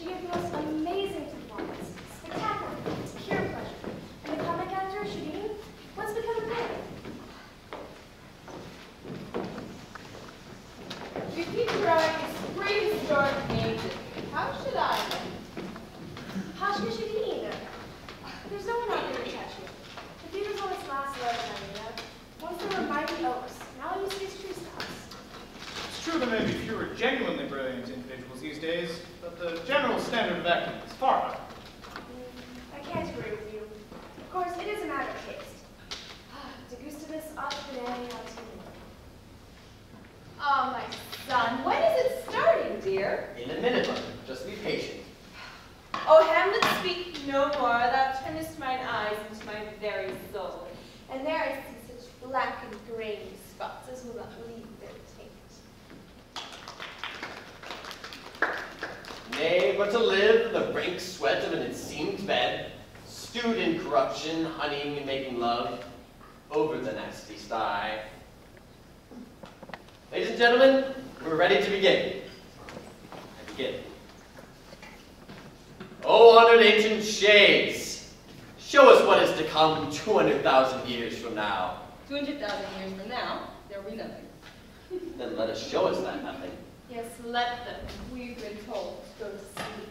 She gave the most amazing performance, spectacular, it's pure pleasure. And the comic actor, Shadeen, what's become of him? You keep writing prehistoric names. How should I know? Pashka Shadeen. There's no one out there to catch you. The fever's on its last leg, Marina. Once there were mighty oaks, now you see tree stumps. It's true there may be fewer genuinely brilliant individuals these days, but the general standard of acting is far higher. I can't agree with you. Of course, it is a matter of taste. De gustibus obstinae aut. Oh, my son, when is it starting, dear? In a minute, mother. Just be patient. Oh, Hamlet, speak no more. Thou turnest mine eyes into my very soul. And there I see such black and grainy spots as will not leave their taint. Nay, but to live the rank sweat of an enseamed bed, stewed in corruption, honeying and making love, over the nasty sty. Ladies and gentlemen, we're ready to begin. I begin. O honored ancient shades, show us what is to come 200,000 years from now. 200,000 years from now, there will be nothing. Then let us show us that nothing. Yes, let them. We've been told to go to sleep.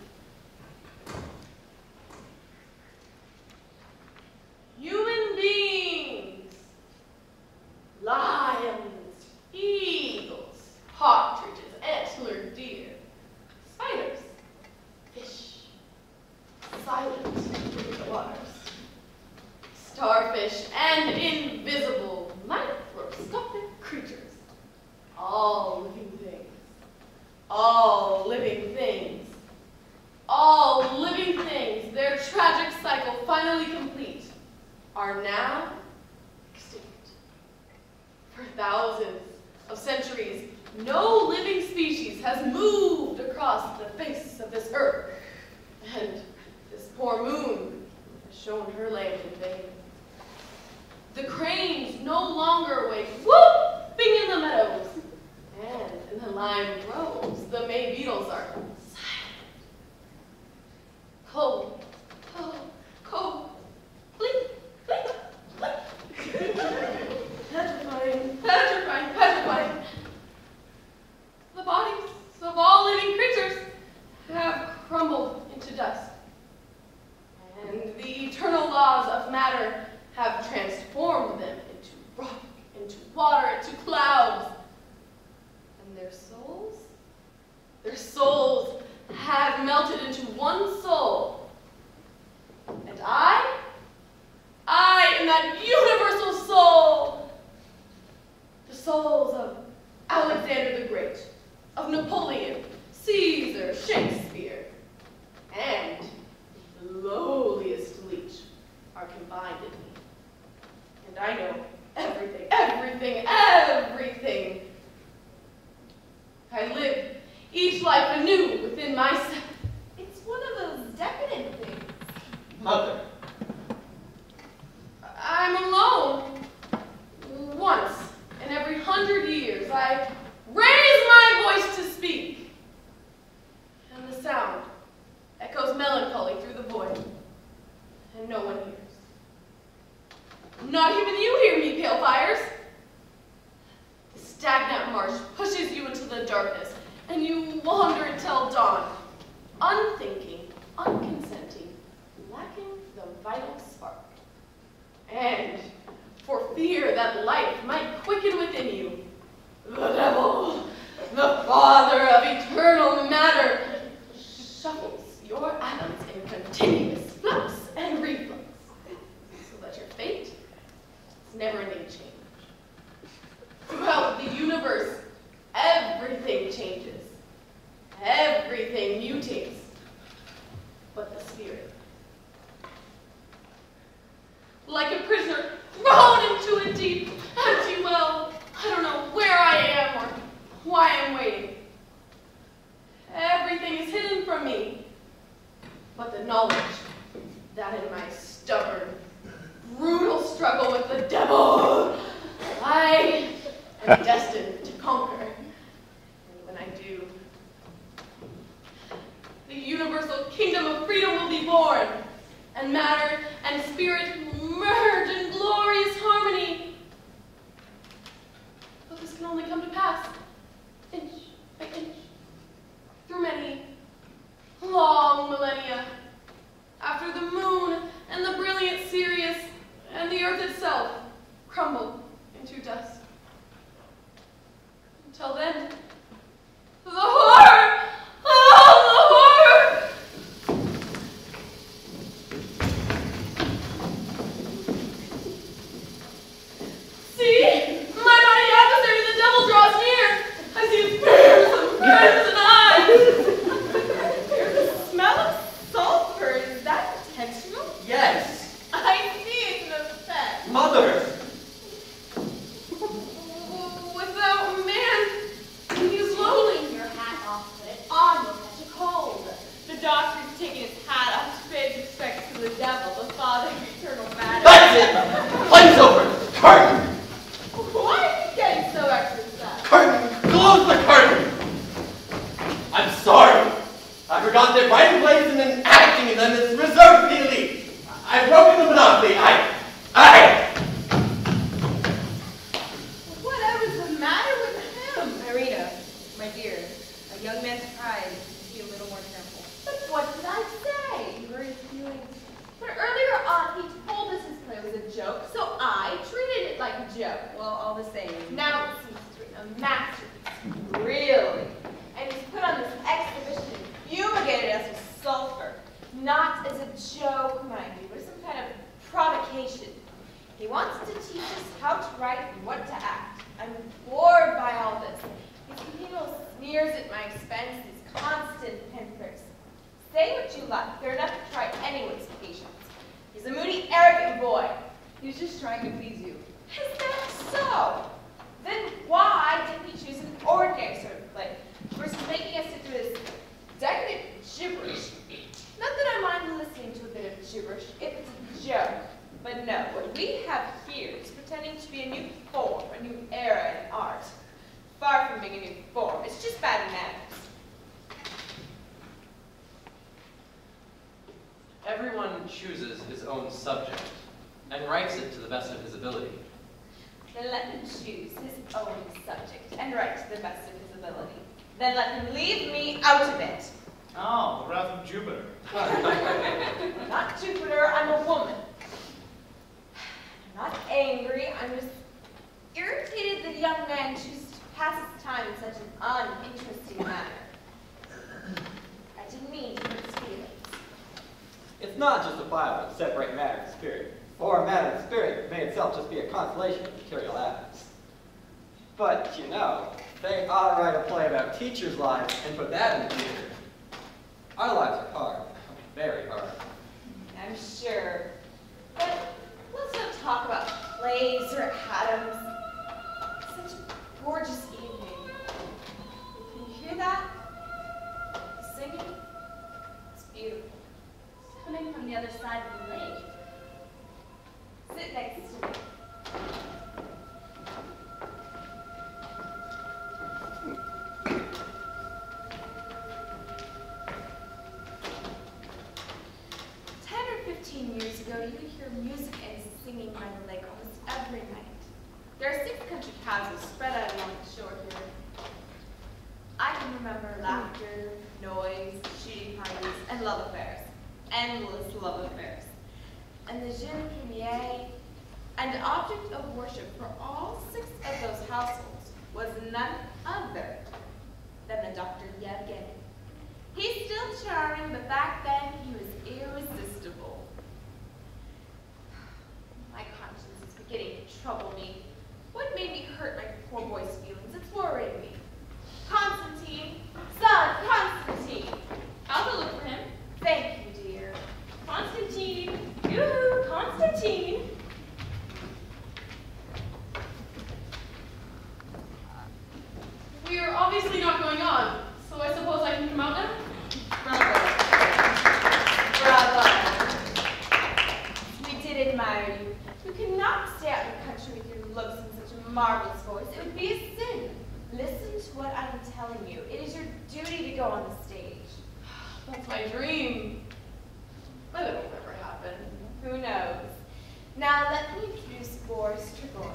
Human beings, lions, eagles, partridges, antlered deer, spiders, fish, silent in the waters, starfish, and invisible microscopic creatures, all living things. All living things. All living things, their tragic cycle finally complete, are now extinct. For thousands of centuries, no living species has moved across the face of this earth, and this poor moon has shown her land in vain. The cranes no longer wake whooping in the meadows, and in the lime groves, the May beetles are silent. Cold, cold, cold, blink, blink, blink. Petrifying, petrifying, petrifying. The bodies of all living creatures have crumbled into dust, and the eternal laws of matter have transformed them into rock, into water, into clouds. And their souls have melted into one soul. And I am that universal soul. The souls of Alexander the Great, of Napoleon, Caesar, Shakespeare, and the lowliest leech are combined in me. And I know everything, everything, everything. I live each life anew within myself. It's one of those decadent things. Mother. I'm alone. Once in every 100 years, I raise my voice to speak. And the sound echoes melancholy through the void. And no one hears. Not even you hear me, pale fires. The stagnant marsh pushes you into the darkness, and you wander until dawn, unthinking, unconsenting, lacking the vital spark. And for fear that life might quicken within you, the devil, the father of eternal matter, shuffles your atoms in continuous flux and reflux, so that your fate is never-ending change. Throughout the universe, everything changes. Everything mutates. But the spirit. Like a prisoner thrown into a deep, empty well, I don't know where I am or why I'm waiting. Everything is hidden from me. But the knowledge that in my stubborn, brutal struggle with the devil, I am destined to conquer. And when I do, the universal kingdom of freedom will be born, and matter and spirit merge in glorious harmony. But this can only come to pass, inch by inch, through many long millennia, after the moon and the brilliant Sirius and the earth itself crumble into dust. Until then, the horror! Oh, the horror! See, my mighty adversary, the devil, draws near. I see his fearsome, crimson eyes. There's a smell of sulfur. Is that intentional? Yes. I see it's an effect. Mother! Without man, he is lonely. Taking your hat off, but it on will catch a cold. The doctor's taking his hat off to pay his respects to the devil, the father of eternal matter. That's it! Flame's over! Curtain! Why are you getting so exercised? Curtain! Close the curtain! I'm sorry. I forgot that writing plays and then acting in them is reserved for the elite. I've broken the monopoly. Whatever's the matter with him? Irina, my dear, a young man's pride needs to be a little more careful. But what did I say? You hurt his feelings. But earlier on, he told us his play was a joke, so I treated it like a joke. Well, all the same. Now it seems to be a masterpiece. Really? And he's put on this exhibition and fumigated us with sulfur. Not as a joke, mind you, but as some kind of provocation. He wants to teach us how to write and what to act. I'm bored by all this. His continual sneers at my expense, his constant pimpers. Say what you like, they're enough to try anyone's patience. He's a moody, arrogant boy. He's just trying to please you. Is that so? Then why didn't he choose an ordinary sort of play versus making us sit through this decadent gibberish? Not that I mind listening to a bit of gibberish if it's a joke, but no, what we have here is pretending to be a new form, a new era in art. Far from being a new form, it's just bad manners. Everyone chooses his own subject and writes it to the best of his ability. Then let him choose his own subject and write to the best of his ability. Then let him leave me out of it. Oh, the wrath of Jupiter. I'm not Jupiter, I'm a woman. I'm not angry, I'm just irritated that a young man chooses to pass his time in such an uninteresting manner. I didn't mean to hurt his feelings. It's not justifiable to separate matter and spirit, for matter and spirit may itself just be a constellation of material atoms. But, you know, they ought to write a play about teachers' lives and put that in the theater. Our lives are hard, very hard. I'm sure. But let's not talk about plays or atoms. Such a gorgeous evening. Can you hear that? The singing? It's beautiful. It's coming from the other side of the lake. Sit next to me. 15 years ago, you could hear music and singing by the lake almost every night. There are 6 country houses spread out along the shore here. I can remember laughter, noise, shooting parties, and love affairs. Endless love affairs. And the Jeune Premiere, and object of worship for all 6 of those households, was none other than the Dr. Yevgeny. He's still charming, but back then he was irresistible. My conscience is beginning to trouble me. What made me hurt my poor boy's feelings? It's worrying me. Constantine! Son, Constantine! I'll go look for him. Thank you, dear. Constantine! Yoo-hoo! Constantine! We are obviously not going on, so I suppose I can come out now? Bravo. Bravo. We did admire you. You cannot stay out in the country with your looks and such a marvelous voice. It would be a sin. Listen to what I am telling you. It is your duty to go on the stage. That's my dream. But it will never happen. Who knows? Now let me introduce Boris Trigor.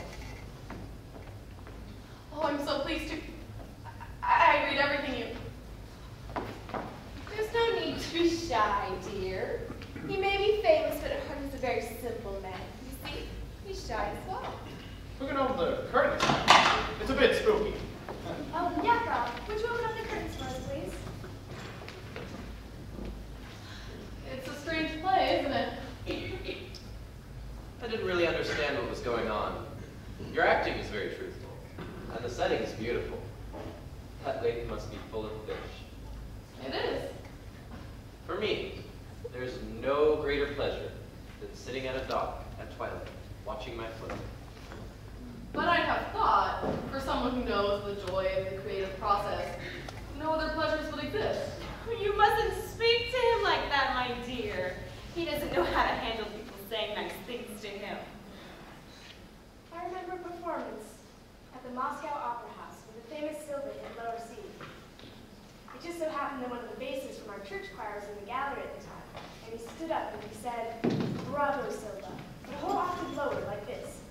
Oh, I'm so pleased to. I read everything you. There's no need to be shy, dear. He may be famous, but at heart he's a very simple man. You see, he's shy as well. Looking over the curtains. It's a bit spooky. Yakov, would you open up the curtains for us, please? It's a strange play, isn't it? I didn't really understand what was going on. Your acting is very truthful, and the setting is beautiful. That lake must be full of fish. It is. For me, there's no greater pleasure than sitting at a dock at twilight, watching my float. But I have thought, for someone who knows the joy of the creative process, no other pleasures would exist. You mustn't speak to him like that, my dear. He doesn't know how to handle people saying nice things to him. I remember a performance at the Moscow Opera House with the famous Sylvan at Lower C. It just so happened that one of the basses from our church choir was in the gallery at the time, and he stood up and he said, "Bravo, Silva," but a whole octave lower, like this.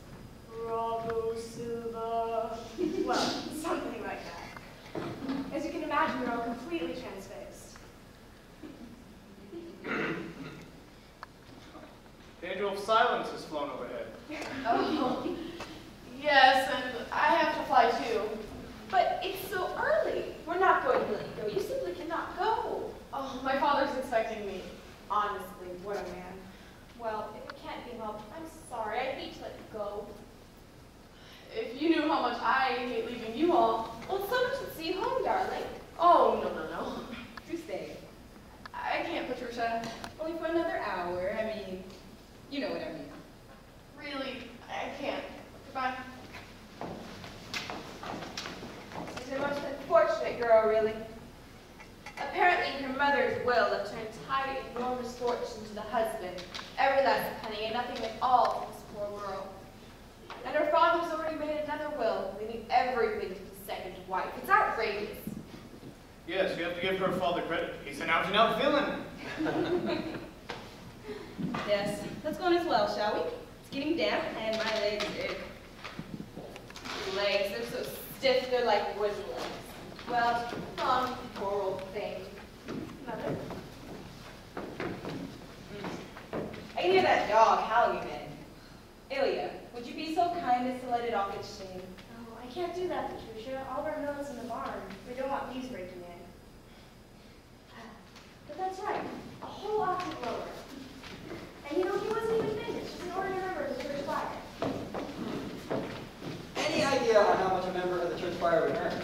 "Bravo, Silva." Well, something like that. As you can imagine, we were all completely transfixed. The angel of silence has flown overhead. Oh, yes, and I have to fly too. But it's so early. We're not going to let you go. You simply cannot go. Oh, my father's expecting me. Honestly, what a man. Well, if it can't be helped, I'm sorry. I hate to let you go. If you knew how much I hate leaving you all. Well, someone should see you home, darling. Oh, no. Do stay. I can't, Patricia. Only for another hour. I mean, you know what I mean. Really, I can't. Goodbye. She's a most unfortunate girl, really. Apparently, her mother's will left her entire enormous fortune to the husband. Every last penny and nothing at all for this poor girl. And her father's already made another will, leaving everything to the second wife. It's outrageous. Yes, you have to give her father credit. He's an out-and-out villain. Yes, let's go on as well, shall we? It's getting damp and my legs ache. Legs, they're so stiff, they're like wooden legs. Well, poor old thing. Mother? I can hear that dog howling again. Ilya, would you be so kind as to let it off its chain? Oh, I can't do that, Patricia. All of our milk is in the barn. We don't want bees breaking in. But that's right, a whole octave lower. And you know, he wasn't even famous, just an ordinary member of the church choir. Any idea on how much a member of the church choir would earn?